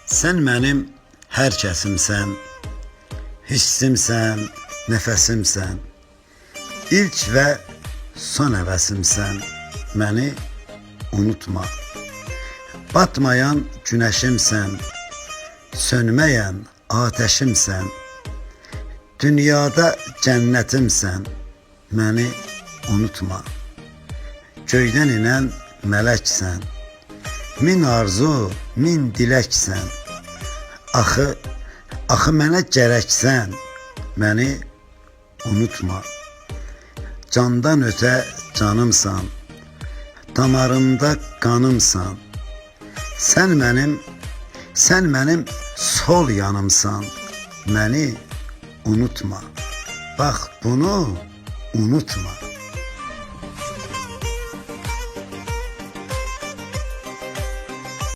Sən mənim hər kəsimsən, hissimsən, nəfəsimsən, ilk və son həvəsimsən, məni unutma. Batmayan günəşimsən, sönməyən atəşimsən, dünyada cənnətimsən, məni unutma. Göydən inən mələksən, min arzu, min diləksən, axı mənə gərəksən, məni unutma. Candan ötə canımsan, damarımda qanımsan, sən mənim sol yanımsan, məni unutma. Bax bunu unutma.